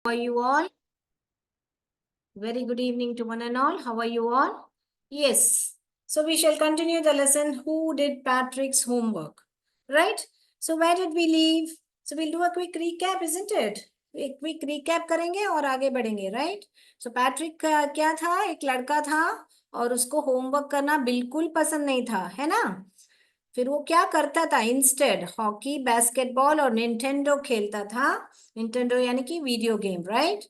How are you all? Very good evening to one and all. How are you all? Yes. So we shall continue the lesson. Who did Patrick's homework? Right? So where did we leave? So we'll do a quick recap, isn't it? एक quick recap करेंगे और आगे बढ़ेंगे, right? सो Patrick क्या था? एक लड़का था और उसको होमवर्क करना बिल्कुल पसंद नहीं था, है ना? फिर वो क्या करता था? इंस्टेड हॉकी, बास्केटबॉल और निंटेंडो खेलता था। निंटेंडो यानी कि वीडियो गेम, राइट?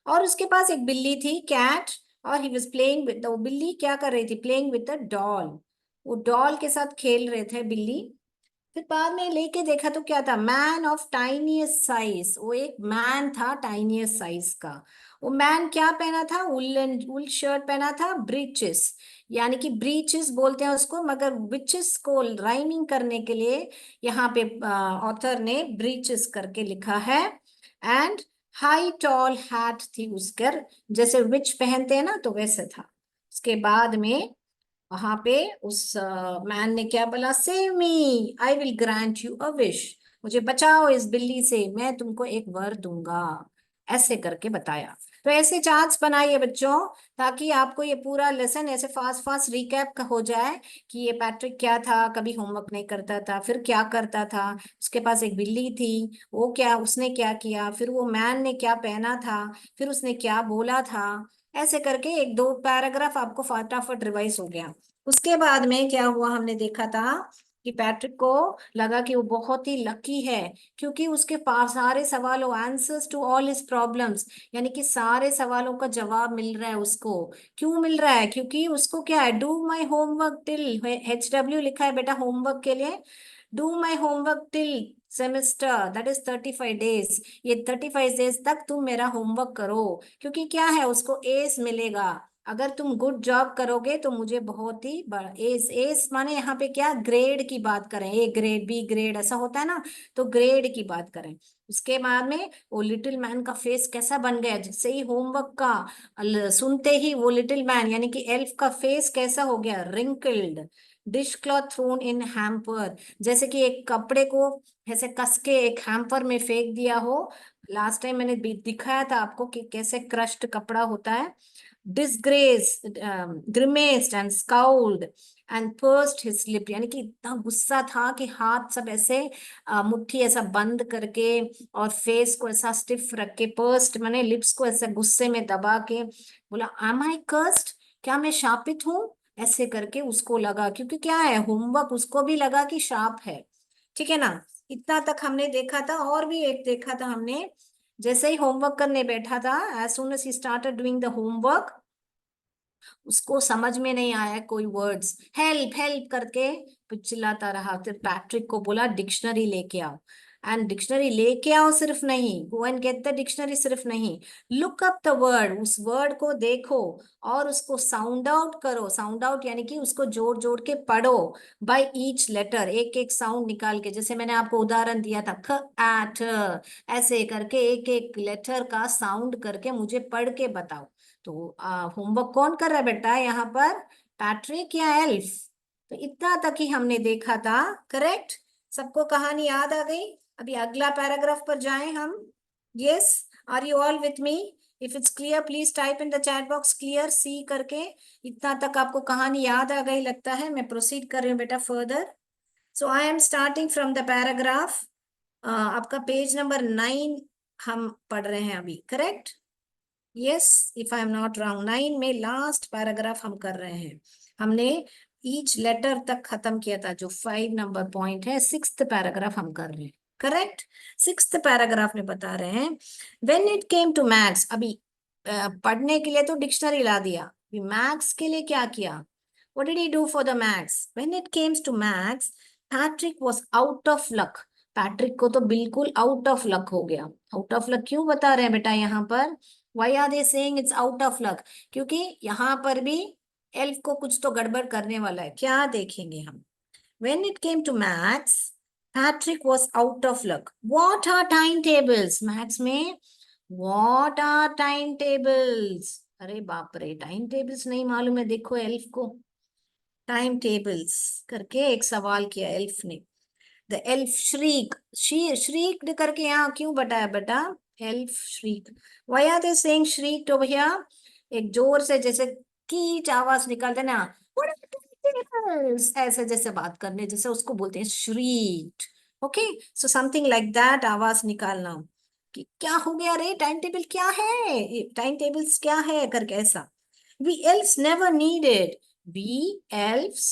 और उसके पास एक बिल्ली थी, कैट, और ही वाज प्लेइंग विद, वो बिल्ली क्या कर रही थी? Playing with the doll. वो डॉल के साथ खेल रहे थे बिल्ली। फिर बाद में लेके देखा तो क्या था? Man of tiniest size. वो एक मैन था टाइनीएस्ट साइज का। वो मैन क्या पहना था? वुल शर्ट पहना था, ब्रीचेस, यानी कि ब्रीचेस बोलते हैं उसको, मगर विचेस को राइमिंग करने के लिए यहाँ पे ऑथर ने ब्रीचेस करके लिखा है। एंड हाई टॉल हैट थी उसकर, जैसे विच पहनते हैं ना, तो वैसे था। उसके बाद में वहां पे उस मैन ने क्या बोला? Save me, I will grant you a wish. मुझे बचाओ इस बिल्ली से, मैं तुमको एक वर दूंगा। ऐसे करके बताया। तो ऐसे चार्ट्स बनाइए बच्चों, ताकि आपको ये पूरा लेसन ऐसे फास्ट फास्ट रिकैप का हो जाए कि ये पैट्रिक क्या था, कभी होमवर्क नहीं करता था, फिर क्या करता था, उसके पास एक बिल्ली थी, वो क्या, उसने क्या किया, फिर वो मैन ने क्या पहना था, फिर उसने क्या बोला था। ऐसे करके एक दो पैराग्राफ आपको फटाफट रिवाइज हो गया। उसके बाद में क्या हुआ? हमने देखा था कि पैट्रिक को लगा कि वो बहुत ही लकी है, क्योंकि उसके पास सारे सवालों, answers to all his problems, यानी कि सारे सवालों का जवाब मिल रहा है उसको। क्यों मिल रहा है? क्योंकि उसको क्या है? Do my homework till, HW लिखा है बेटा होमवर्क के लिए। Do my homework till semester, that is 35 days. ये 35 डेज तक तुम मेरा होमवर्क करो, क्योंकि क्या है? उसको एस मिलेगा। अगर तुम गुड जॉब करोगे तो मुझे बहुत ही बड़ा एस, एस माने यहाँ पे क्या? ग्रेड की बात करें, ए ग्रेड, बी ग्रेड, ऐसा होता है ना, तो ग्रेड की बात करें। उसके बाद में वो लिटिल मैन का फेस कैसा बन गया? जैसे ही होमवर्क का सुनते ही वो लिटिल मैन यानी कि एल्फ का फेस कैसा हो गया? Wrinkled. Dish cloth thrown in hamper, जैसे कि एक कपड़े को ऐसे कस के एक हैम्पर में फेंक दिया हो। लास्ट टाइम मैंने दिखाया था आपको कि कैसे क्रश्ड कपड़ा होता है। disgraced, grimaced and scowled and pursed his lip, यानी कि इतना गुस्सा था कि हाथ सब ऐसे मुट्ठी ऐसा बंद करके और फेस को ऐसा स्टिफ रख के, पर्स्ड माने लिप्स को ऐसे गुस्से में दबा के बोला, am I cursed? क्या मैं शापित हूँ? ऐसे करके उसको लगा, क्योंकि क्या है, होमवर्क उसको भी लगा कि शाप है। ठीक है ना? इतना तक हमने देखा था। और भी एक देखा था हमने, जैसे ही होमवर्क करने बैठा था, as soon as he started doing the homework, उसको समझ में नहीं आया कोई वर्ड्स, हेल्प हेल्प करके चिल्लाता रहा। फिर पैट्रिक को बोला डिक्शनरी लेके आओ। एंड डिक्शनरी लेके आओ सिर्फ नहीं, go and get the dictionary सिर्फ नहीं, लुक अप द वर्ड, उस वर्ड को देखो और उसको साउंड आउट करो। साउंड आउट यानी कि उसको जोड़ जोड़ के पढ़ो, बाय ईच लेटर, एक एक साउंड निकाल के। जैसे मैंने आपको उदाहरण दिया था, ख एट, ऐसे करके एक एक लेटर का साउंड करके मुझे पढ़ के बताओ। तो होमवर्क कौन कर रहा है बेटा यहाँ पर? पैट्रिक या एल्फ? तो इतना तक ही हमने देखा था, करेक्ट? सबको कहानी याद आ गई? अभी अगला पैराग्राफ पर जाएं हम। Yes, are you all with me? If it's clear please type in the chat box clear C करके। इतना तक आपको कहानी याद आ गई लगता है। मैं प्रोसीड कर रही हूँ बेटा further. So I am starting from the paragraph, आपका पेज नंबर 9 हम पढ़ रहे हैं अभी, correct? Yes, if I am not wrong, 9 में लास्ट पैराग्राफ हम कर रहे हैं। हमने ईच लेटर तक खत्म किया था, जो 5 नंबर पॉइंट है, 6th पैराग्राफ हम कर रहे हैं, करेक्ट? 6th पैराग्राफ में बता रहे हैं, when it came to maths, अभी पढ़ने के लिए तो डिक्शनरी ला दिया, अभी मैथ्स के लिए क्या किया? What did he do for the maths? When it comes to maths, Patrick was out of luck. Patrick को तो बिल्कुल आउट ऑफ लक हो गया। आउट ऑफ लक क्यों बता रहे हैं बेटा यहाँ पर? Why are they saying it's out of luck? क्योंकि यहाँ पर भी एल्फ को कुछ तो गड़बड़ करने वाला है, क्या देखेंगे हम। When it came to maths, Patrick was out of luck. What are time tables? Maths में व्हाट आर टाइम टेबल्स? अरे बाप रे, टाइम टेबल्स नहीं मालूम है? देखो एल्फ को टाइम टेबल्स करके एक सवाल किया एल्फ ने। द एल्फ श्रीक, श्रीक करके यहाँ क्यों बताया बेटा? elf shriek. Why are they saying shrieked over here? एक जोर से जैसे कीच आवाज निकालते ना, What are the tables? ऐसे जैसे बात करने जैसे उसको बोलते हैं shrieked. Okay, so something like that आवाज निकालना कि क्या हो गया रे, टाइम टेबल क्या है, टाइम टेबल्स क्या है करके ऐसा. We elves never needed. We elves,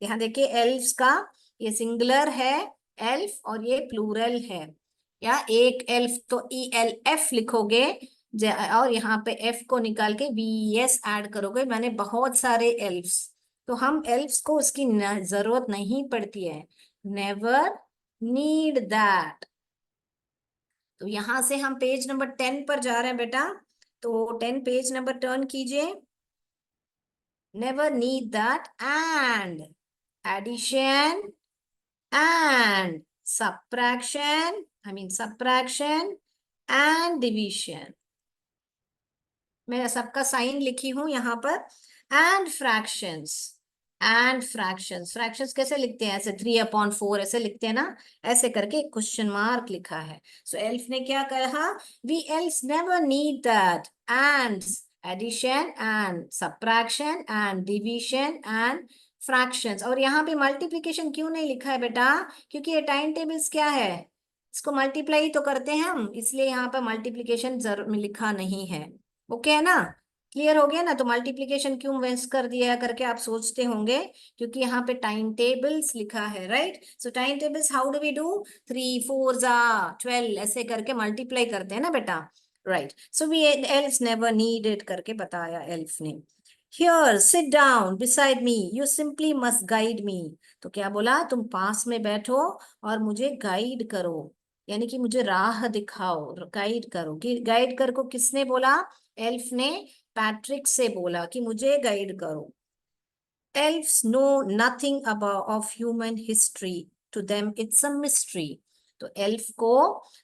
यहाँ देखिए elves का ये सिंगुलर है एल्फ और ये प्लूरल है. या एक एल्फ तो ELF लिखोगे और यहाँ पे एफ को निकाल के VES ऐड करोगे, मैंने बहुत सारे एल्फ्स. तो हम एल्फ्स को उसकी जरूरत नहीं पड़ती है. Never need that. तो यहां से हम पेज नंबर 10 पर जा रहे हैं बेटा. तो 10 पेज नंबर टर्न कीजिए. Never need that. And addition and subtraction, subtraction and division. मैं सबका साइन लिखी हूं यहाँ पर. And fractions. And fractions, fractions कैसे लिखते हैं, ऐसे 3/4 ऐसे लिखते हैं ना, ऐसे करके क्वेश्चन मार्क लिखा है. सो एल्फ ने क्या कहा, we elves never need that. And addition and subtraction and division and fractions. और यहाँ पे मल्टीप्लीकेशन क्यों नहीं लिखा है बेटा, क्योंकि ये टाइम टेबल्स क्या है, इसको मल्टीप्लाई तो करते हैं हम, इसलिए यहाँ पर मल्टीप्लीकेशन लिखा नहीं है. ओके है ना, क्लियर हो गया ना. तो मल्टीप्लिकेशन क्यों वेस्ट कर दिया करके आप सोचते होंगे, क्योंकि यहाँ पे टाइम टेबल्स लिखा है. Right, so time tables how do we do, 3 4 12 ऐसे करके मल्टीप्लाई करते हैं ना बेटा. Right, so we elves never needed करके बताया एल्फ ने. Here sit down beside me, you simply must guide me. तो क्या बोला, तुम पास में बैठो और मुझे गाइड करो, यानी कि मुझे राह दिखाओ, गाइड करो. कि गाइड कर को किसने बोला, एल्फ ने पैट्रिक से बोला कि मुझे गाइड करो. Elves know nothing about of human history. To them it's a mystery. तो elf को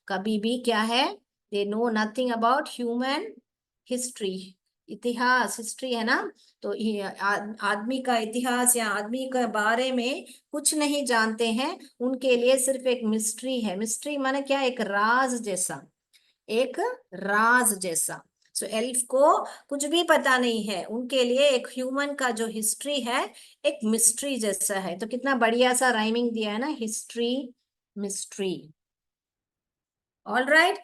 कभी भी क्या है, they know nothing about human history. इतिहास, हिस्ट्री है ना, तो ये आदमी का इतिहास या आदमी के बारे में कुछ नहीं जानते हैं. उनके लिए सिर्फ एक मिस्ट्री है. मिस्ट्री माने क्या, एक राज जैसा, एक राज जैसा. सो एल्फ को कुछ भी पता नहीं है, उनके लिए एक ह्यूमन का जो हिस्ट्री है एक मिस्ट्री जैसा है. तो कितना बढ़िया सा राइमिंग दिया है ना, हिस्ट्री मिस्ट्री. ऑल राइट,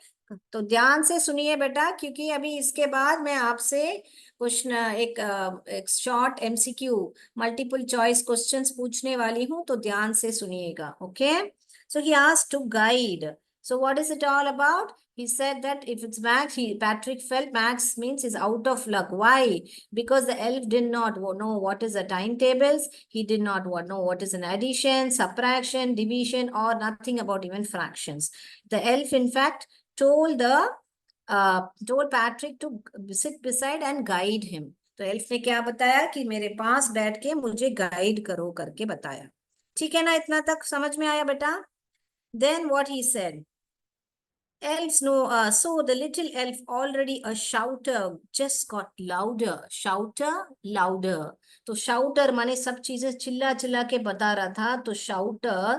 तो ध्यान से सुनिए बेटा, क्योंकि अभी इसके बाद मैं आपसे क्वेश्चन एक short MCQ multiple choice questions पूछने वाली हूं, तो ध्यान से सुनिएगा. Okay, so he asked to guide. So what is it all about? He said that if it's Max, Patrick felt Max means he's out of luck. Why? Because the elf did not know what is the timetables. He did not know what is an addition, subtraction, division, or nothing about even fractions. The elf, in fact, told Patrick to sit beside and guide him. तो elf ने क्या बताया कि मेरे पास बैठ के मुझे guide करो करके बताया. ठीक है ना, इतना तक समझ में आया बेटा. Then what he said. Elves know, so the little elf already a shouter just got louder. Shouter, louder. तो shouter माने सब चीजें चिल्ला चिल्ला के बता रहा था, तो shouter.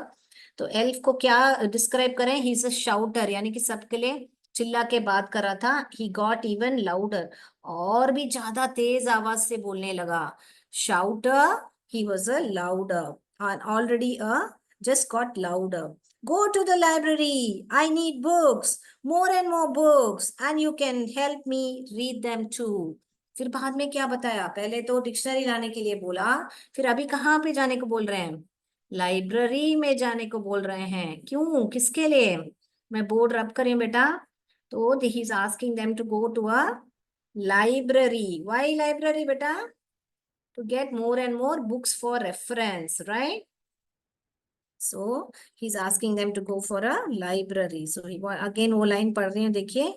तो एल्फ को क्या डिस्क्राइब करें, ही इज अ शाउटर, यानी कि सबके लिए चिल्ला के बात कर रहा था. ही गॉट इवन लाउडर, और भी ज्यादा तेज आवाज से बोलने लगा. शाउटर, he was a louder, already a just got louder. Go to the library. I need books, more and more books, and you can help me read them too. फिर बाद में क्या बताया, पहले तो डिक्शनरी लाने के लिए बोला, फिर अभी कहाँ पे जाने को बोल रहे हैं, लाइब्रेरी में जाने को बोल रहे हैं. क्यों, किसके लिए, मैं बोर्ड रब करें बेटा. तो he is asking them to go to a library. Why library बेटा, to get more and more books for reference, right? So he's asking them to go for a library. So he again वो line पढ़ रही हैं, देखिए.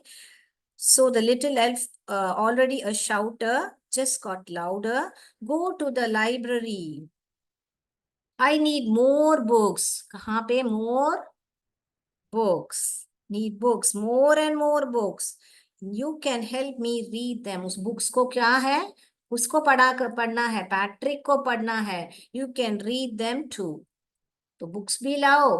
So the little elf, already a shouter, just got louder. Go to the library. I need more books. कहाँ पे, more books. Need books, more and more books. You can help me read them. उस books को क्या है, उसको पढ़ना है, Patrick को पढ़ना है. You can read them too. तो बुक्स भी लाओ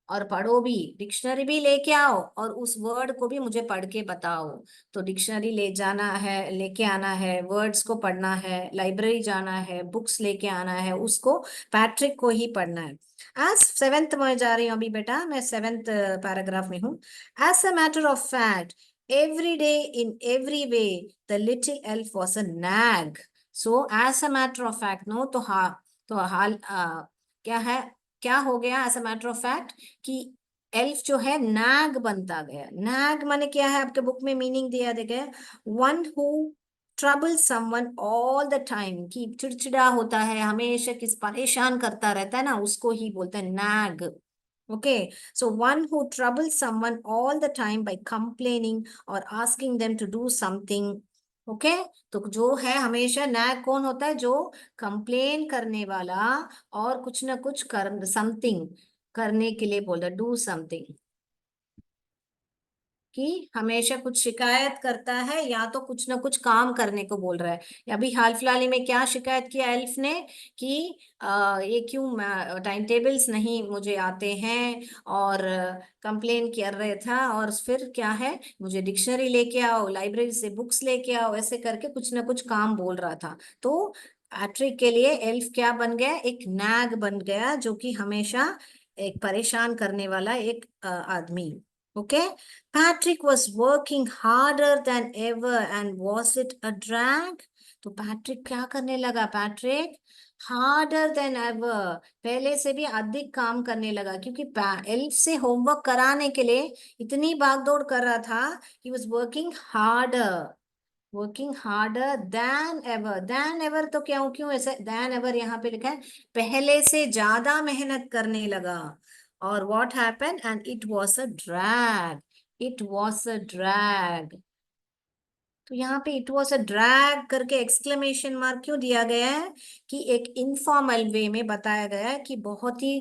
और पढ़ो भी, डिक्शनरी भी लेके आओ और उस वर्ड को भी मुझे पढ़ के बताओ। तो डिक्शनरी ले जाना है, लेके आना है, वर्ड्स को पढ़ना है, लाइब्रेरी जाना है, बुक्स लेके आना है, उसको पैट्रिक को ही पढ़ना है। आज सेवेंथ में जा रही हूँ अभी बेटा, मैं सेवेंथ पैराग्राफ में हूँ। As a matter of fact, every day in every way the little elf was a nag. So as a matter of fact, नो तो तो हाल क्या है, क्या हो गया as a matter of fact कि एल्फ जो है नाग बनता गया। नाग माने क्या है, आपके बुक में मीनिंग दिया गया, one who trouble someone all the time, कि चिड़चिड़ा होता है हमेशा, किस परेशान करता रहता है ना, उसको ही बोलते हैं nag. Okay, so one who trouble someone all the time by complaining और asking them to do something. Okay, तो जो है हमेशा नैग कौन होता है, जो कंप्लेन करने वाला और कुछ ना कुछ कर समथिंग करने के लिए बोल रहा, डू समथिंग, कि हमेशा कुछ शिकायत करता है या तो कुछ ना कुछ काम करने को बोल रहा है। अभी हाल फिलहाल ही में क्या शिकायत किया एल्फ ने कि ये क्यों टाइम टेबल्स नहीं मुझे आते हैं, और कंप्लेन कर रहे था, और फिर क्या है, मुझे डिक्शनरी लेके आओ, लाइब्रेरी से बुक्स लेके आओ, ऐसे करके कुछ ना कुछ काम बोल रहा था। तो पैट्रिक के लिए एल्फ क्या बन गया, एक नैग बन गया, जो कि हमेशा एक परेशान करने वाला एक आदमी। Okay, Patrick was working harder than ever, and was it a drag? तो पैट्रिक क्या करने लगा, पैट्रिक हार्डर देन एवर, पहले से भी अधिक काम करने लगा, क्योंकि एल्फ से होमवर्क कराने के लिए इतनी भागदौड़ कर रहा था। He was working harder than ever, तो क्यों क्यों ऐसे देन एवर यहाँ पे लिखा है, पहले से ज्यादा मेहनत करने लगा। और what happened, and it was a drag, it was a drag. तो यहाँ पे इट वॉज अ ड्रैग करके एक्सक्लेमेशन मार्क क्यों दिया गया है, कि एक इनफॉर्मल वे में बताया गया है कि बहुत ही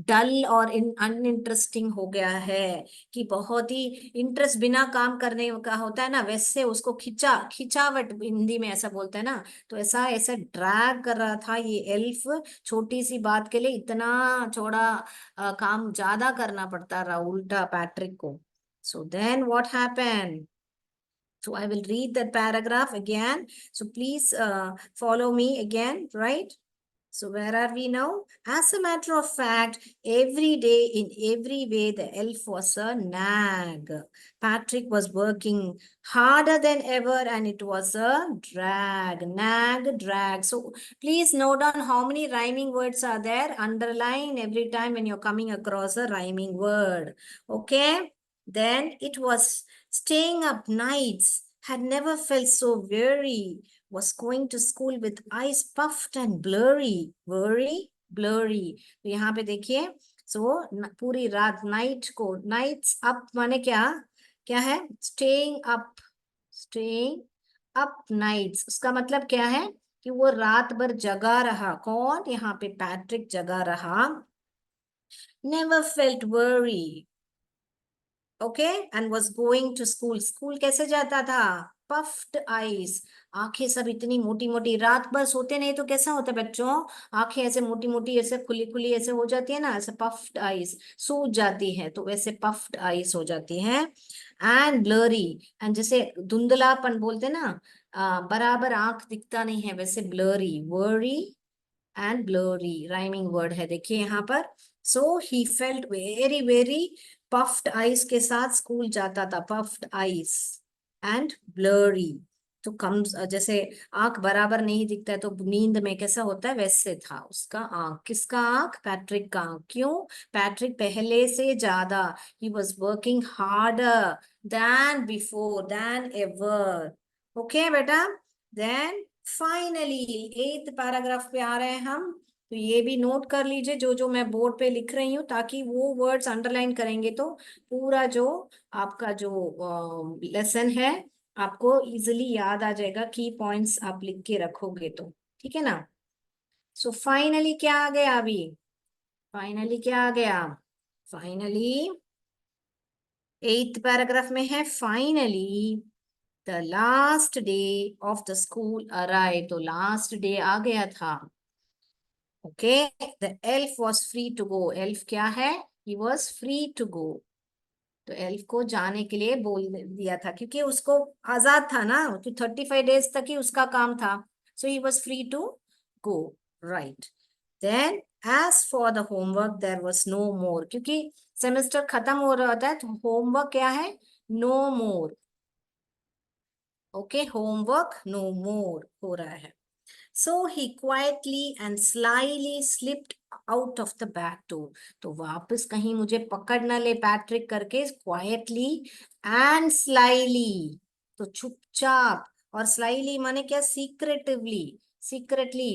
डल और अनइंटरेस्टिंग हो गया है, कि बहुत ही इंटरेस्ट बिना काम करने का होता है ना, वैसे उसको खिंचावट हिंदी में ऐसा बोलते हैं ना, तो ऐसा ऐसा ड्रैग कर रहा था ये एल्फ, छोटी सी बात के लिए इतना चौड़ा काम ज्यादा करना पड़ता रहा उल्टा पैट्रिक को। So then what happened, so I will read that paragraph again. So please follow me again, right? So where are we now? As a matter of fact, every day in every way, the elf was a nag. Patrick was working harder than ever, and it was a drag. Nag, drag. So please note down how many rhyming words are there. Underline every time when you're coming across a rhyming word. Okay? Then it was staying up nights, had never felt so weary, was going to school with eyes puffed and blurry, blurry. तो यहाँ पे देखिए, सो पूरी रात, night को, nights up माने क्या, क्या है, स्टेइंग अप नाइट्स, उसका मतलब क्या है, कि वो रात भर जगा रहा, कौन, यहाँ पे पैट्रिक जगा रहा। Never felt worry, okay, and was going to school, school कैसे जाता था, पफ्ड आईज, आंखें सब इतनी मोटी मोटी, रात भर सोते नहीं तो कैसा होता है बच्चों, आंखें ऐसे मोटी मोटी ऐसे खुली खुली ऐसे हो जाती है ना, ऐसे पफ्ड आईज, सूज जाती है, तो वैसे पफ्ड आईज हो जाती है। एंड ब्लरी, एंड जैसे धुंधलापन बोलते हैं ना, बराबर आंख दिखता नहीं है, वैसे blurry, worry and blurry rhyming word है, देखिए यहाँ पर। So he felt very very puffed eyes के साथ स्कूल जाता था, पफ्ड आइज एंड ब्लरी, तो कम, जैसे आंख बराबर नहीं दिखता है तो नींद में कैसा होता है, वैसे था उसका आंख, किसका आंख, पैट्रिक का आंख, क्यों, पैट्रिक पहले से ज्यादा, he was working harder than before, then ever. Okay बेटा, देन फाइनली एट पैराग्राफ पे आ रहे हैं हम, तो ये भी नोट कर लीजिए जो जो मैं बोर्ड पे लिख रही हूँ, ताकि वो वर्ड्स अंडरलाइन करेंगे तो पूरा जो आपका जो लेसन है आपको इजिली याद आ जाएगा, की पॉइंट्स आप लिख के रखोगे तो, ठीक है ना। सो फाइनली क्या आ गया अभी, फाइनली क्या आ गया, फाइनली एट्थ पैराग्राफ में है, finally the last day of the school arrive, तो लास्ट डे आ गया था। Okay, the elf was free to go, elf क्या है, He was free to go. तो एल्फ को जाने के लिए बोल दिया था क्योंकि उसको आजाद था ना, कि 35 days तक ही उसका काम था. So he was free to go. Right. Then as for the homework there was no more, क्योंकि सेमेस्टर खत्म हो रहा था तो होमवर्क क्या है? नो मोर. ओके, होमवर्क नो मोर हो रहा है. So he quietly and slyly slipped out of the back door. तो वापस कहीं मुझे पकड़ ना ले पैट्रिक करके, quietly and slyly, तो चुपचाप. और slyly माने क्या? secretively. secretly,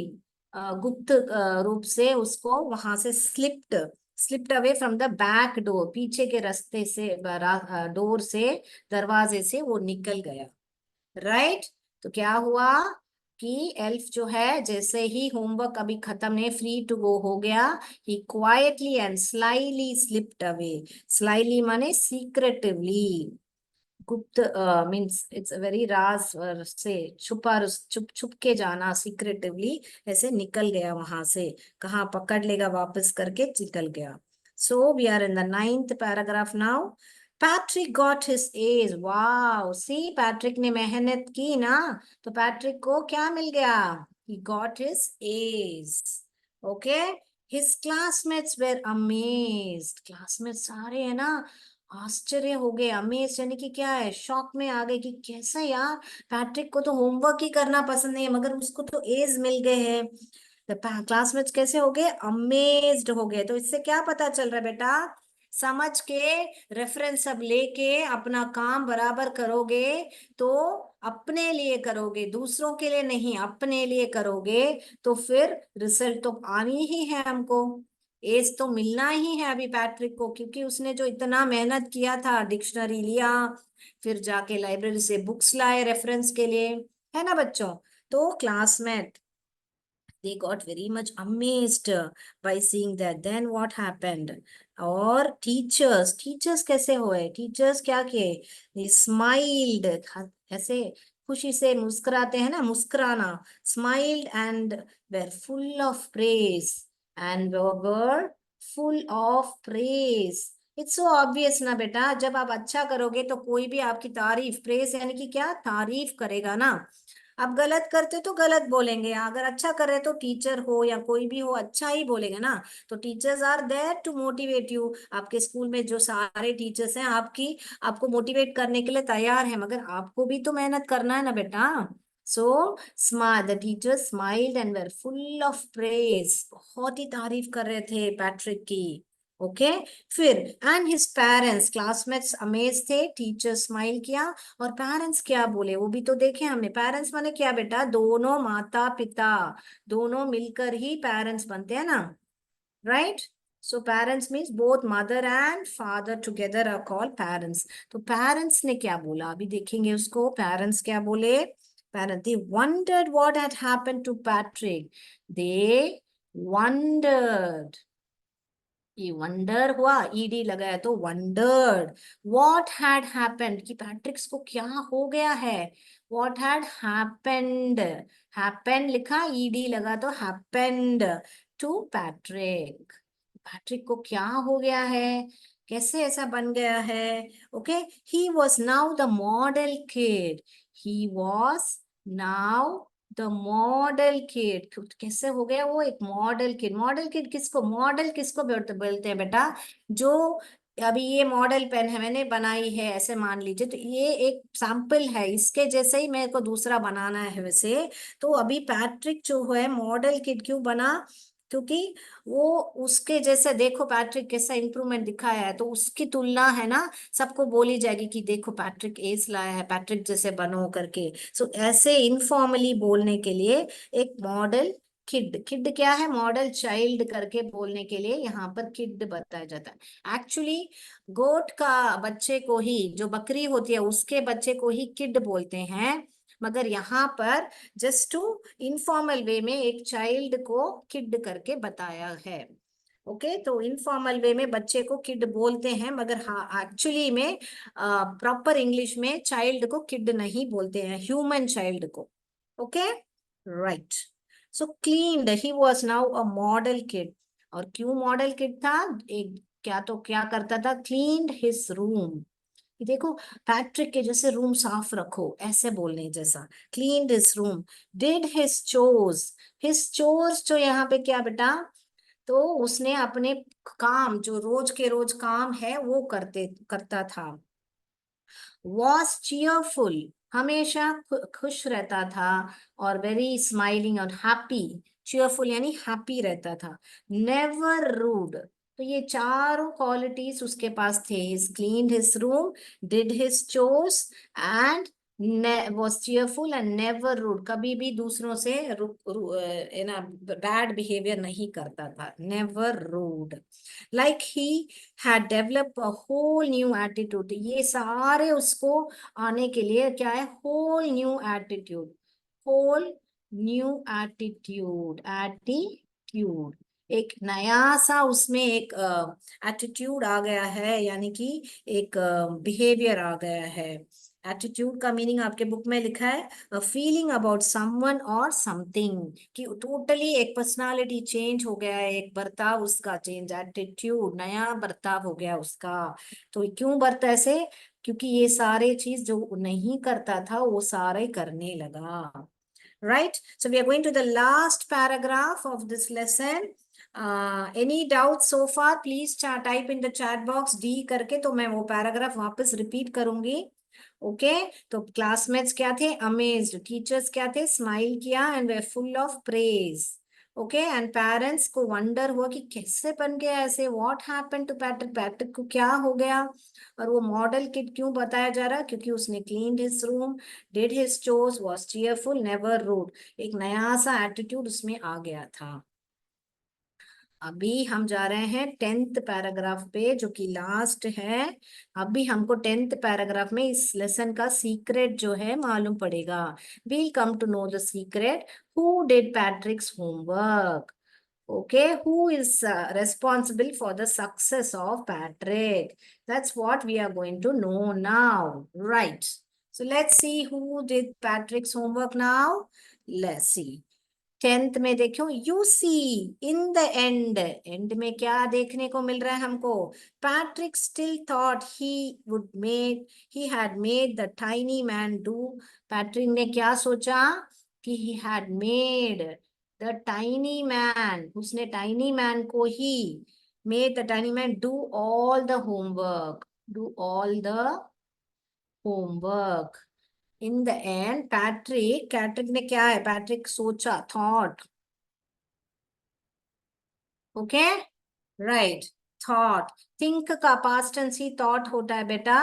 गुप्त रूप से उसको वहां से slipped away from the back door, पीछे के रास्ते से, डोर से, दरवाजे से वो निकल गया. राइट. तो क्या हुआ कि एल्फ जो है जैसे ही होमवर्क अभी खत्म नहीं, फ्री टू गो हो गया, he quietly and slyly slipped away. Slyly माने सीक्रेटिवली, गुप्त, मीन्स इट्स वेरी राज से छुपा, छुप छुप के जाना, सीक्रेटिवली ऐसे निकल गया वहां से. कहाँ पकड़ लेगा वापस करके, निकल गया. So we are in the 9th paragraph now. Patrick got his A's. Wow, see Patrick ने मेहनत की ना, तो पैट्रिक को क्या मिल गया? He got his A's. Okay. His classmates were amazed. Classmate सारे है ना आश्चर्य हो गए. अमेज यानी कि क्या है? शॉक में आ गए कि कैसा यार, पैट्रिक को तो होमवर्क ही करना पसंद नहीं है मगर उसको तो एज मिल गए हैं. क्लासमेट्स कैसे हो गए? अमेज्ड हो गए. तो इससे क्या पता चल रहा है बेटा? समझ के रेफरेंस सब लेके अपना काम बराबर करोगे तो अपने लिए करोगे, दूसरों के लिए नहीं, अपने लिए करोगे तो फिर रिजल्ट तो आनी ही है हमको. एज तो मिलना ही है अभी पैट्रिक को, क्योंकि उसने जो इतना मेहनत किया था, डिक्शनरी लिया, फिर जाके लाइब्रेरी से बुक्स लाए रेफरेंस के लिए, है ना बच्चों? तो classmate, they got very much amazed by seeing that. Then what happened? और टीचर्स कैसे हुए? टीचर्स क्या किए? they smiled, ऐसे खुशी से मुस्कुराते हैं ना, मुस्कुराना. smiled and were full of praise. and were full of praise. It's so obvious ना बेटा, जब आप अच्छा करोगे तो कोई भी आपकी तारीफ, प्रेज यानी कि क्या? तारीफ करेगा ना. आप गलत करते तो गलत बोलेंगे, अगर अच्छा कर रहे तो टीचर हो या कोई भी हो अच्छा ही बोलेंगे ना. तो teachers are there to motivate you. आपके स्कूल में जो सारे टीचर्स हैं आपको मोटिवेट करने के लिए तैयार है, मगर आपको भी तो मेहनत करना है ना बेटा. So smart, the teacher smiled and were full of praise. बहुत ही तारीफ कर रहे थे पैट्रिक की. ओके. फिर and his parents, classmates amaze थे, टीचर स्माइल किया, और पेरेंट्स क्या बोले वो भी तो देखे हमने. पेरेंट्स माने क्या बेटा? दोनों माता पिता, दोनों मिलकर ही पेरेंट्स बनते हैं ना. Right. So parents means both mother and father together are called parents. तो पेरेंट्स ने क्या बोला अभी देखेंगे उसको. पेरेंट्स क्या बोले? Parents, they wondered what had happened to Patrick. they wondered, ये वंडर हुआ, ईडी लगाया तो वंडर्ड. व्हाट हैड हैपेंड, कि पैट्रिक्स को क्या हो गया है. व्हाट हैड हैपेंड, हैपेंड लिखा, ईडी लगा तो हैपेंड टू पैट्रिक. पैट्रिक को क्या हो गया है, कैसे ऐसा बन गया है. Okay. He was now the model kid. He was now the model kid. कैसे हो गया वो एक मॉडल किड? मॉडल किड किसको, मॉडल किसको बोलते हैं बेटा? जो अभी ये मॉडल पेन है मैंने बनाई है, ऐसे मान लीजिए, तो ये एक सैंपल है, इसके जैसे ही मेरे को दूसरा बनाना है वैसे. तो अभी पैट्रिक जो है मॉडल किड क्यों बना? क्योंकि वो उसके जैसे, देखो पैट्रिक कैसा इंप्रूवमेंट दिखाया है, तो उसकी तुलना है ना सबको बोली जाएगी कि देखो पैट्रिक एस लाया है, पैट्रिक जैसे बनो करके. सो ऐसे इनफॉर्मली बोलने के लिए एक मॉडल किड. किड क्या है? मॉडल चाइल्ड करके बोलने के लिए यहाँ पर किड बताया जाता है. एक्चुअली गोट का बच्चे को ही, जो बकरी होती है उसके बच्चे को ही किड बोलते हैं, मगर यहाँ पर जस्ट टू इनफॉर्मल वे में एक चाइल्ड को किड करके बताया है. ओके. तो इनफॉर्मल वे में बच्चे को किड बोलते हैं, मगर हाँ एक्चुअली में प्रॉपर इंग्लिश में चाइल्ड को किड नहीं बोलते हैं, ह्यूमन चाइल्ड को. Okay. Right. So cleaned, he was now a model kid. और क्यों मॉडल किड था? एक क्या करता था, क्लीन्ड हिज रूम। देखो, पैट्रिक के जैसे रूम साफ रखो ऐसे बोलने जैसा, cleaned his room. Did his chores, his chores जो यहाँ पे क्या बेटा, तो उसने अपने काम जो रोज के रोज काम है वो करता था। वॉज चीयरफुल, हमेशा खुश रहता था, और वेरी स्माइलिंग और हैप्पी। चीयरफुल यानी हैप्पी रहता था। नेवर रूड, तो ये चारों क्वालिटीज उसके पास थे। His cleaned his room, did his chores, and was cheerful and never rude, कभी भी दूसरों से ना बैड बिहेवियर नहीं करता था। never rude, like he had developed a whole new attitude, ये सारे उसको आने के लिए क्या है, whole new attitude, whole new attitude, एक नया सा उसमें एक एटीट्यूड आ गया है, यानी कि एक बिहेवियर आ गया है। एटीट्यूड का मीनिंग आपके बुक में लिखा है फीलिंग अबाउट समवन और समथिंग, कि टोटली एक पर्सनालिटी चेंज हो गया है, एक बर्ताव उसका चेंज, एटीट्यूड नया बर्ताव हो गया उसका। तो क्यों बर्ता ऐसे, क्योंकि ये सारे चीज जो नहीं करता था वो सारे करने लगा। Right? So we are going to the last paragraph of this lesson. Any doubts so far? Please type in the chat box D करके, तो मैं वो पैराग्राफ वापस रिपीट करूंगी। ओके तो क्लासमेट्स क्या थे, अमेज्ड। टीचर्स क्या थे, स्माइल किया and were full of praise. Okay and parents को वंडर हुआ कि कैसे बन गया ऐसे, what happened to Patrick, Patrick को क्या हो गया। और वो मॉडल किड क्यों बताया जा रहा है, क्योंकि उसने cleaned his room, did his chores, was cheerful, never rude, एक नया सा एटीट्यूड उसमें आ गया था। अभी हम जा रहे हैं 10th पैराग्राफ पे, जो कि लास्ट है। अभी हमको 10th पैराग्राफ में इस लेसन का सीक्रेट जो है मालूम पड़ेगा। We'll come to know the secret. Who did Patrick's homework, okay, who is responsible for the success of Patrick, that's what we are going to know now, right? So let's see who did Patrick's homework now. Let's see, 10th में देखो, you see in the end में क्या देखने को मिल रहा है हमको, Patrick still thought he had made the tiny man do. Patrick ने क्या सोचा, कि he had made the tiny man, उसने टाइनी मैन को ही, made the tiny man do all the homework, do all the homework. In the end Patrick ने क्या है, पैट्रिक सोचा, thought. Okay right, thought. Think का पास्ट टेंस ही thought होता है बेटा।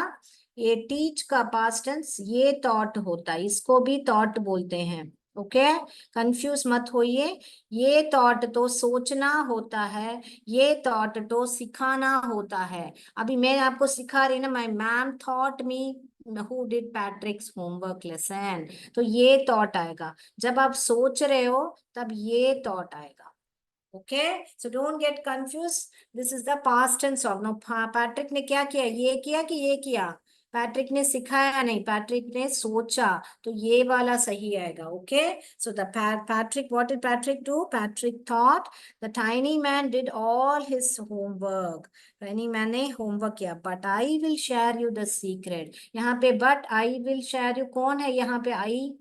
ये टीच का पास्ट टेंस ये थॉट होता है, इसको भी थॉट बोलते हैं। ओके कंफ्यूज मत होइए, ये थॉट तो सोचना होता है, ये थॉट तो सिखाना होता है। अभी मैं आपको सिखा रही ना, my ma'am thought me who did Patrick's homework lesson, तो ये थॉट आएगा। जब आप सोच रहे हो तब ये थॉट आएगा। Okay, so don't get confused. This is the past tense of now. Patrick ने क्या किया, ये किया कि ये किया, पैट्रिक ने सिखाया नहीं, पैट्रिक ने सोचा, तो ये वाला सही आएगा। Okay so the Patrick, what did Patrick do, Patrick thought the tiny man did all his homework, tiny man ने होमवर्क किया। But I will share you the secret, यहाँ पे but I will share you कौन है, यहाँ पे आई,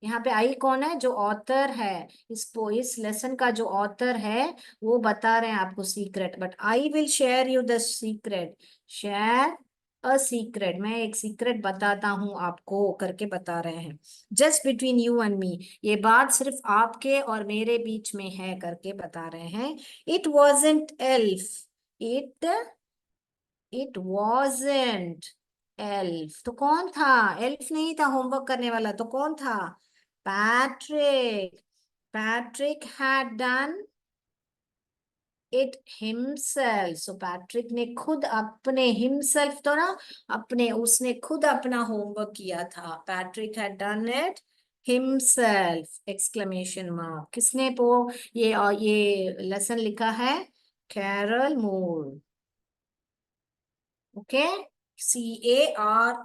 यहाँ पे आई कौन है, जो ऑथर है, इस लेसन का जो ऑथर है वो बता रहे हैं आपको secret. But I will share you the secret, share a secret, मैं एक सीक्रेट बताता हूं आपको करके बता रहे हैं। Just between you and me, ये बात सिर्फ आपके और मेरे बीच में है करके बता रहे हैं। It wasn't elf, it it wasn't elf, तो कौन था, एल्फ नहीं था होमवर्क करने वाला, तो कौन था, Patrick. Patrick had done it himself, so Patrick ने खुद अपने, हिमसेल्फ तो ना अपने, उसने खुद अपना होमवर्क किया था। Patrick had done it himself, exclamation mark. किसने ये लेसन लिखा है, कैरल मूर। ओके CAROL,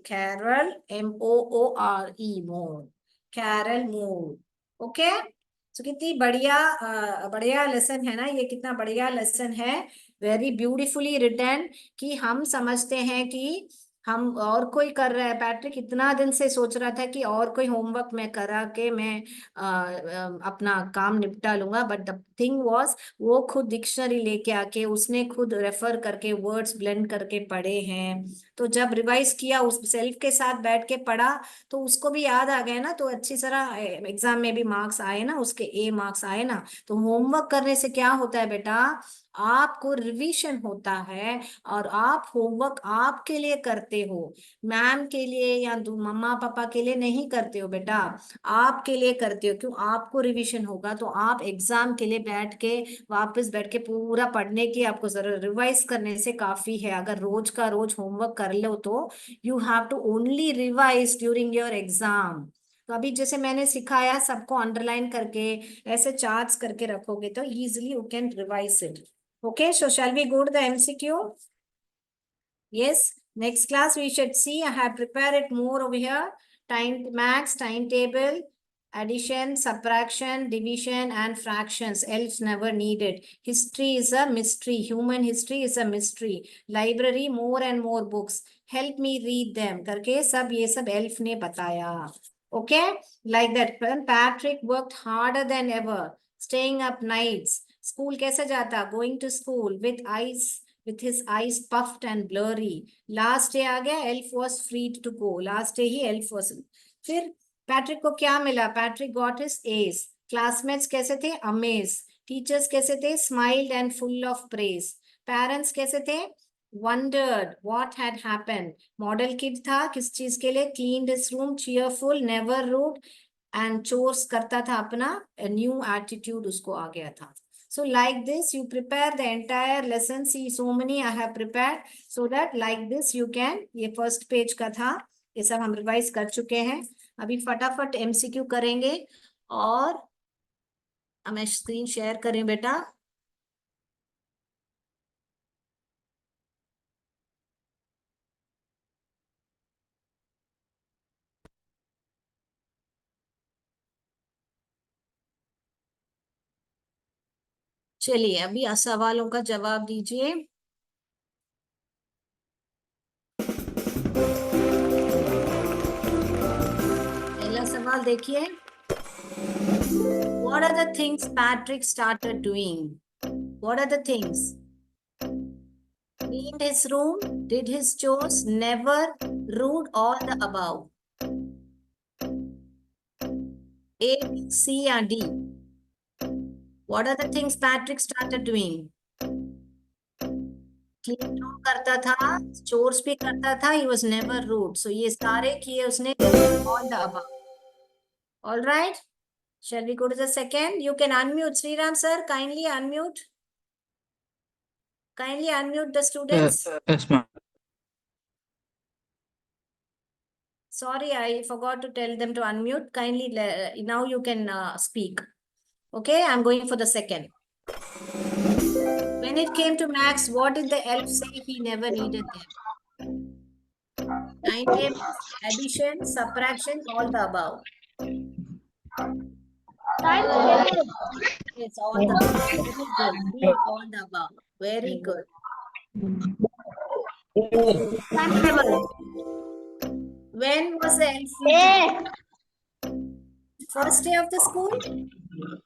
कैरल, MOORE, मोर, कैरल मूर। ओके सो कितनी बढ़िया बढ़िया लेसन है ना ये, कितना बढ़िया लेसन है। वेरी ब्यूटीफुली रिटन, कि हम समझते हैं कि हम और कोई कर रहा है। पैट्रिक इतना दिन से सोच रहा था कि और कोई होमवर्क मैं करा के मैं अपना काम निपटा लूंगा, बट द थिंग वाज वो खुद डिक्शनरी लेके आके उसने खुद रेफर करके वर्ड्स ब्लेंड करके पढ़े हैं। तो जब रिवाइज किया, उस सेल्फ के साथ बैठ के पढ़ा, तो उसको भी याद आ गया ना, तो अच्छी तरह एग्जाम में भी मार्क्स आए ना, उसके ए मार्क्स आए ना। तो होमवर्क करने से क्या होता है बेटा, आपको रिवीजन होता है, और आप होमवर्क आपके लिए करते हो, मैम के लिए या मम्मा पापा के लिए नहीं करते हो बेटा, आपके लिए करते हो। क्यों? आपको रिवीजन होगा तो आप एग्जाम के लिए बैठ के वापस बैठ के पूरा पढ़ने की आपको जरूरत, रिवाइज करने से काफी है। अगर रोज का रोज होमवर्क कर लो तो you have to only revise during your exam. तो अभी जैसे मैंने सिखाया, सबको अंडरलाइन करके ऐसे चार्ट्स करके रखोगे तो easily you can revise it. Okay, so shall we go to the MCQ? Yes, next class we should see. I have prepared it more over here. Time, max, timetable, addition, subtraction, division, and fractions. Else never needed. History is a mystery. Human history is a mystery. Library, more and more books. Help me read them. करके सब ये सब elf ने बताया. Okay, like that. Patrick worked harder than ever, staying up nights. School कैसे जाता? Going to school with eyes, with his eyes puffed and blurry. Last day आ गया, elf was freed to go. Last day ही elf was. फिर Patrick को क्या मिला? Patrick got his A's. Classmates कैसे थे? अमेज. टीचर्स कैसे थे? Smiled and full of praise. Parents कैसे थे? wondered what had happened. Model kid था किस चीज के लिए? cleaned his room, cheerful, never rude, and chores करता था अपना. a new attitude उसको आ गया था. So like this, you prepare the entire lesson. See, so many I have prepared, so that like this you can. ये first page का था, ये सब हम रिवाइज कर चुके हैं. अभी फटाफट MCQ करेंगे, और हमें स्क्रीन शेयर करें बेटा. चलिए अभी सवालों का जवाब दीजिए. पहला सवाल देखिए. What are the things Patrick started doing? What are the things? Cleaned his room, did his chores, never, rude, all the above. A, B, C or D? What are the things Patrick started doing? Clean room करता था, chores भी करता था, he was never rude. So ये सारे किए उसने, all the above. All right. Shall we go to the second? You can unmute. Sriram sir, kindly unmute. Kindly unmute the students. Yes, ma'am. Sorry, I forgot to tell them to unmute. Kindly, now you can speak. Okay, I'm going for the second. When it came to max, what did the elf say he never needed them? Timetable, addition, subtraction, all the above. Yes, all the above. Very good. See, all the above. Very good. Timetable. When was the elf meeting? First day of the school?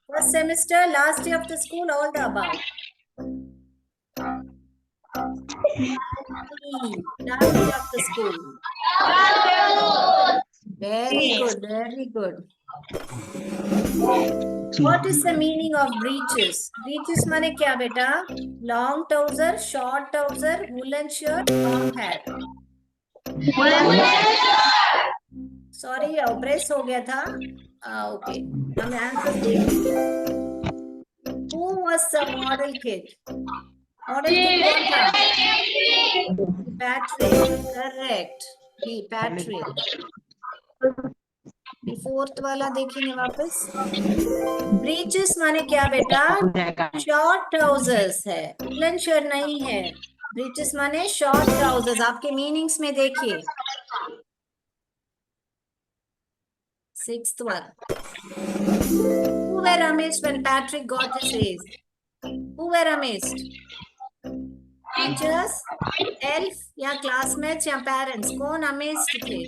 First semester, last day of the school, all the above. Last day of the school. Very good, very good. What is the meaning of breeches? Breeches माने क्या बेटा? Long trouser, short trouser, woolen shirt, long hair. Sorry, press हो गया था. Okay, हम answer देखेंगे. Who was the model kid? Model kid कौन था? Patrick, correct. He, Patrick. Fourth वाला देखेंगे वापस. ब्रीचेस माने क्या बेटा? शॉर्ट ट्राउजर्स है, वुलन शर्ट नहीं है. ब्रीचेस माने शॉर्ट ट्राउजर्स. आपके मीनिंग्स में देखिए. Sixth one. Who were amazed when Patrick got his A's? Who were amazed? Teachers, elf या क्लासमेट्स या पेरेंट्स, कौन अमेज्ड थे?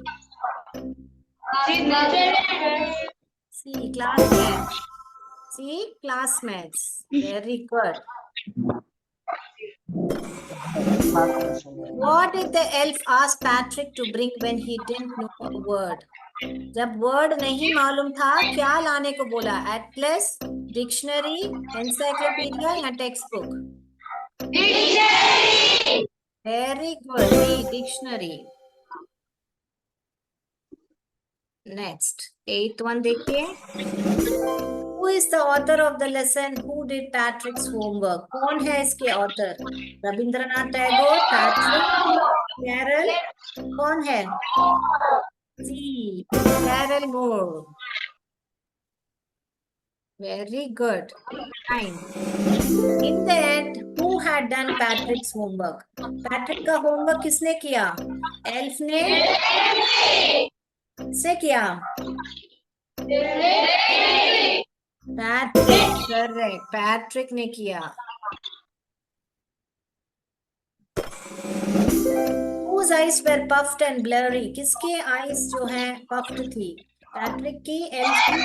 C classmates, C classmates, very good. What did the elf ask Patrick to bring when he didn't know a word? जब word नहीं मालूम था क्या लाने को बोला? एटलस, डिक्शनरी, एनसाइक्लोपीडिया या text book? Very good, dictionary. Next 8th one देखिए. Who is the author of the lesson? Who did Patrick's homework? कौन है इसके author? Rabindranath Tagore, Patrick, Carol, कौन है? See Carol Moore. Very good. Fine. In the end, who had done Patrick's homework? Patrick का homework किसने किया? Elf ने से किया? Patrick, correct. Patrick ने किया. Whose eyes were puffed and blurry? किसके eyes जो हैं puffed थी? Patrick की, Elf की?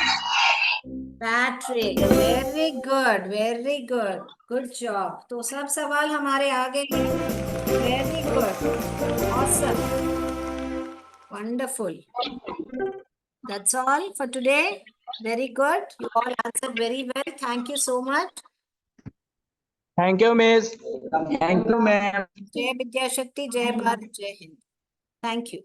Patrick. Very good, very good. Good job. तो सब सवाल हमारे आगे हैं. Very good. Awesome. Wonderful. That's all for today. Very good. You all answered very well. Thank you so much. Thank you, Miss. Thank you, ma'am. Jai Vidya Shakti, Jai Bharat, Jai Hind. Thank you.